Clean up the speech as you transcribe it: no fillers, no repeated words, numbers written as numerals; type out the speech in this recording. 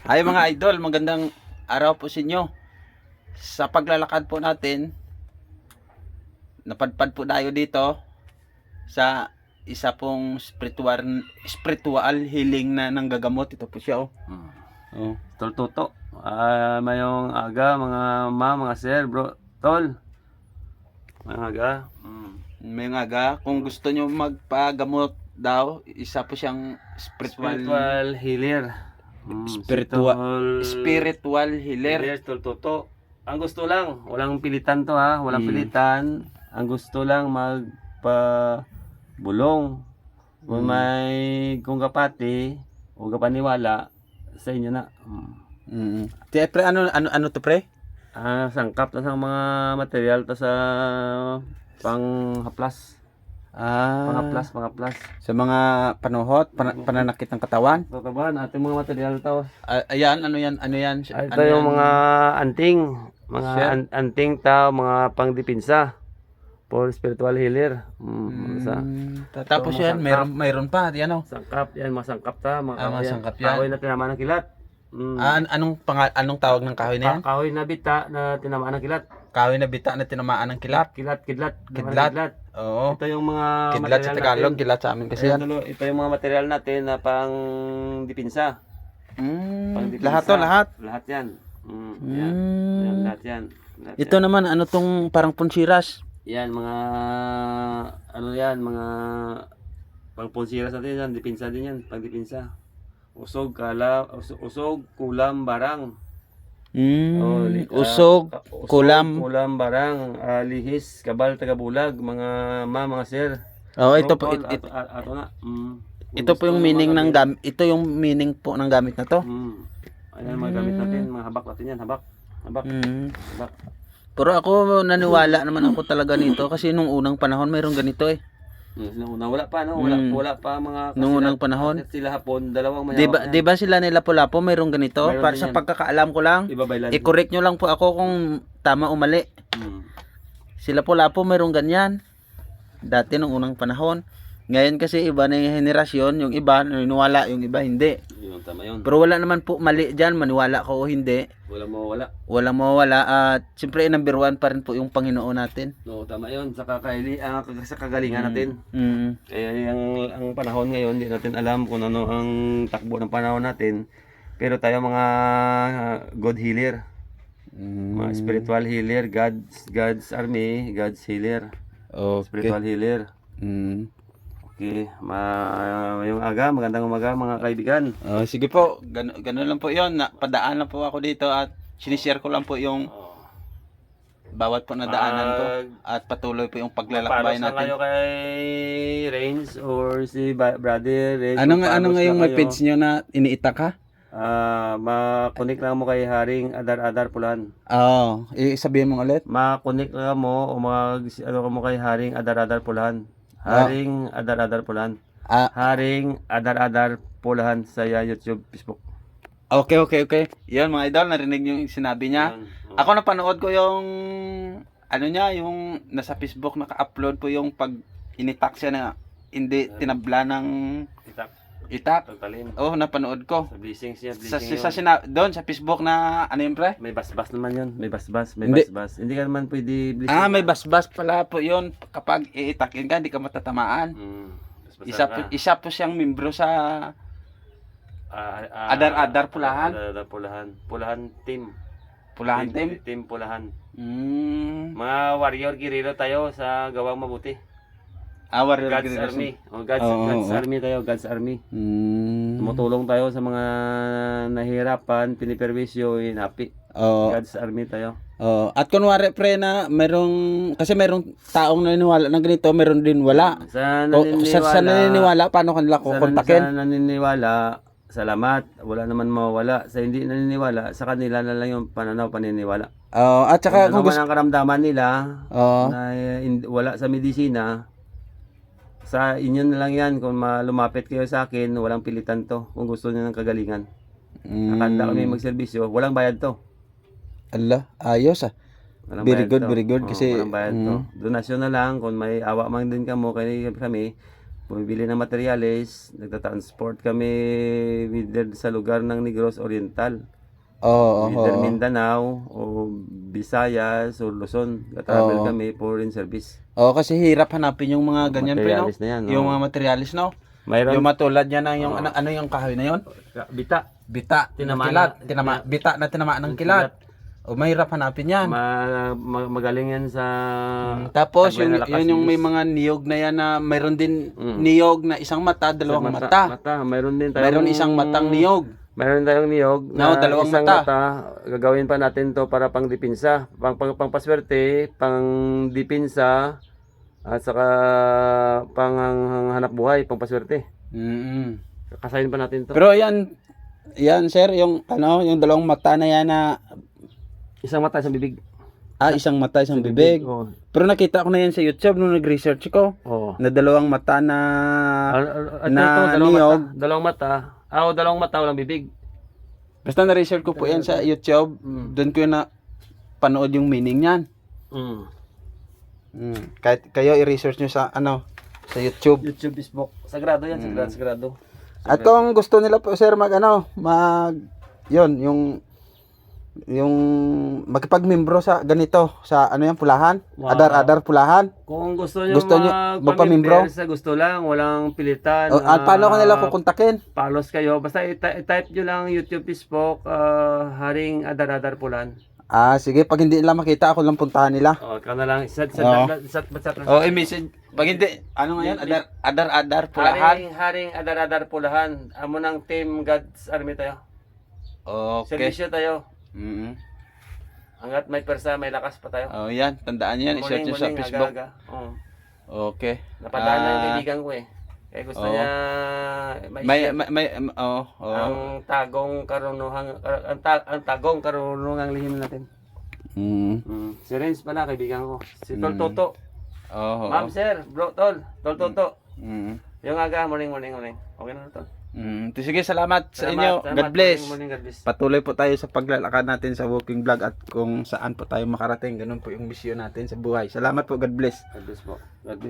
Ay mga idol, magandang araw po sa inyo. Sa paglalakad po natin, napadpad po tayo dito sa isa pong spiritual healing na nanggagamot. Ito po siya, oh. Oh. Tol Toto. Mayong aga mga sir, bro. Tol. Mayong aga. May nga, kung gusto nyo magpagamot daw, isa po siyang Spiritual healer. spiritual healer. Healer, Tol Toto. Ang gusto lang, walang pilitan to ha, walang pilitan. Ang gusto lang magpabulong. Kung kung kapati o kapaniwala sa inyo na. Tiya, pre, ano to, pre? Sangkap na sa mga material to sa panghaplas. Pangaplas. Sa mga panuhot, pananakit ng katawan. Tataban, ating mga material to. Ayan, ano yan? Ito yung mga anting. Anting tao, mga pangdipinsa. For spiritual healer. Tapos yan, mayroon pa, yan, oh. Sangkap, yan, masangkap ta. Masangkap yan. Kahoy na tinamaan ng kilat. Anong tawag ng kahoy na yan? Kahoy na bita na tinamaan ng kilat. Kahoy na bita na tinamaan ng kilat. Kidlat. Oo. Ito yung mga Kidlat sa material Tagalog, natin. kilat sa amin kasi yan. Ito yung mga material natin na pang dipinsa. Lahat to, lahat. Lahat yan. Yan, lahat yan. Ito naman, ano tong parang punsiras? Yan, mga mga pangponsiras natin yan, dipinsa din yan, pangdipinsa. Usog, kulam, barang. Usog, kulam. Kulam, barang, lihis, kabal, tagabulag, mga sir. Oh, ito po, Ato na. ito po yung meaning ng gamit. Ito yung meaning po ng gamit na to. Ayan, mga gamit natin, mga habak natin yan, habak. Habak. Pero ako naniwala naman ako talaga nito kasi nung unang panahon mayroong ganito eh. Wala pa no, wala pa mga Nung unang panahon. Sila hapon, dalawang mayawak. Di ba sila nila Lapu-Lapu mayroong ganito? Mayroon Para din sa yan. pagkakaalam ko lang, Ibabaylan. i-correct nyo lang po ako kung tama o mali. Sila Lapu-Lapu mayroong ganyan. Dati nung unang panahon. Ngayon kasi iba na yung henerasyon, yung iba naniniwala, yung iba hindi. Yun, tama yun. Pero wala naman po mali dyan, maniwala ko o hindi. Walang mawawala at siyempre number one pa rin po yung Panginoon natin. No, tama yun. Sa kagalingan natin. Kaya ang panahon ngayon, hindi natin alam kung ano ang takbo ng panahon natin. Pero tayo mga God healer. Mga spiritual healer, God's army, God's healer. Okay. Spiritual healer. Okay, yung aga, magandang umaga mga kaibigan. Sige po, gano'n lang po yun. Padaan lang po ako dito at sinishare ko lang po yung bawat po na daanan ko at patuloy po yung paglalakbay Palos na natin. kayo kay Rains or si Brother Rains. Ano nga yung may page nyo na iniitak ha? Makunik lang mo kay Haring Adar Pulan. Oo, sabihin mo ulit. Makunik lang mo o ano ka mo kay Haring Adar Pulan. Haring Adar Pulan. Haring Adar Pulan sa YouTube, Facebook. Okay. Yan mga idol, narinig nyo yung sinabi niya. Ako napanood ko yung ano niya, yung nasa Facebook naka-upload po yung pag initak siya na hindi tinabla ng itak. Oh, napanood ko. Sa blessings niya, Doon sa Facebook na ano yun, pre? may basbas naman yun. May basbas. Hindi. Hindi ka naman pwede blessing. May basbas pala po yun. Kapag iitakin ka, hindi ka matatamaan. Isa po siyang membro sa Adar Pulahan. Pulahan team. Pulahan team. Team Pulahan. Mga warrior guerrero tayo sa gawang mabuti. Warrior God's Guerrero. Army. God's Army tayo, God's Army. Tumutulong tayo sa mga nahihirapan, piniperwisyo, inapi. God's Army tayo. At kunwari pre na kasi merong taong naniniwala ng ganito, meron din wala. Sa naniniwala, paano kanila kukontakin? Sa naniniwala, salamat, wala naman mawawala. Sa hindi naniniwala, sa kanila na lang yung paniniwala. At saka kung ano man ang karamdaman nila, na wala sa medisina, sa inyo na lang yan. Kung lumapit kayo sa akin, walang pilitan to. Kung gusto niyo ng kagalingan. Nakanda kami magserbisyo, walang bayad to. Ayos ah. Walang Very bayad good. Kasi walang bayad to. Donasyon na lang. Kung may awa man din kami, bumibili ng materyales, nagta-transport kami within sa lugar ng Negros Oriental. Oo, Within oo. Mindanao o Visayas o Luzon. Travel Oo. kami foreign service. Oo, kasi hirap hanapin yung mga ganyan pre, no? Materialis na yan. Yung oo. mga materialis, no? Mayroon Yung matulad niya ng yung Oo. ano yung kahoy na yon? bita. Bita, Tinamaan kilat, na- bita na tinamaan ng kilat. O mahirap hanapin yan. Magaling yan sa Tapos taglay yung na lakas, yun yung may bilis. mga niyog na yan na mayroon din Mm. niyog na isang mata, dalawang mata. Mayroon din tayong Mayroon isang matang niyog. Mayroon tayong niyog No, dalawang isang mata. Gagawin pa natin to para pang dipinsa, pang paswerte, pang dipinsa at saka pang hanap buhay, pang paswerte. Mm. Kasayin pa natin to. Pero yan sir, yung ano, yung dalawang mata na yan na Isang mata, isang bibig. isang mata, isang bibig. Oo. Pero nakita ko na yan sa YouTube nung nag-research ko. Oo. Na dalawang mata na At na ito, niyog. dalawang mata. Dalawang mata, walang bibig. Basta na-research ko po yan sa YouTube. Doon ko na panood yung meaning niyan. Kahit kayo i-research nyo sa sa YouTube. YouTube, Facebook. Sagrado yan, sagrado. At kung gusto nila po sir yung magpag-membro sa ganito sa pulahan, Wow. adar pulahan. Kung gusto nyo, Gusto nyo magpamembro? sa gusto lang, walang pilitan. Paano ko nila kukontakin? Palos kayo. Basta i-type nyo lang YouTube, Facebook, Haring Adar Pulan. Sige, pag hindi nila makita, ako lang puntahan nila. Ikaw na lang. I-message. Pag hindi, ano nga yan? Adar pulahan. Haring Adar Pulahan. Amo ng Team God's Army tayo. Okay. Servisyo tayo. Mm. Hanggat may persa, may lakas pa tayo. Yan, tandaan niyo yan, i-search nyo sa Facebook. Aga. Oo. Okay. Napadaan na yung kaibigan ko eh. Kaya gusto Oo. niya ang tagong karunungang lihim natin. Si Renz pala, kaibigan ko. Si Tol Toto. Ma'am sir, bro, Tol Toto. Yung aga, morning. Okay na Tol. Sige, salamat sa inyo. God bless. Morning, God bless. Patuloy po tayo sa paglalakad natin sa walking vlog at kung saan po tayo makarating. Ganun po yung misyon natin sa buhay. Salamat po. God bless. God bless po. God bless.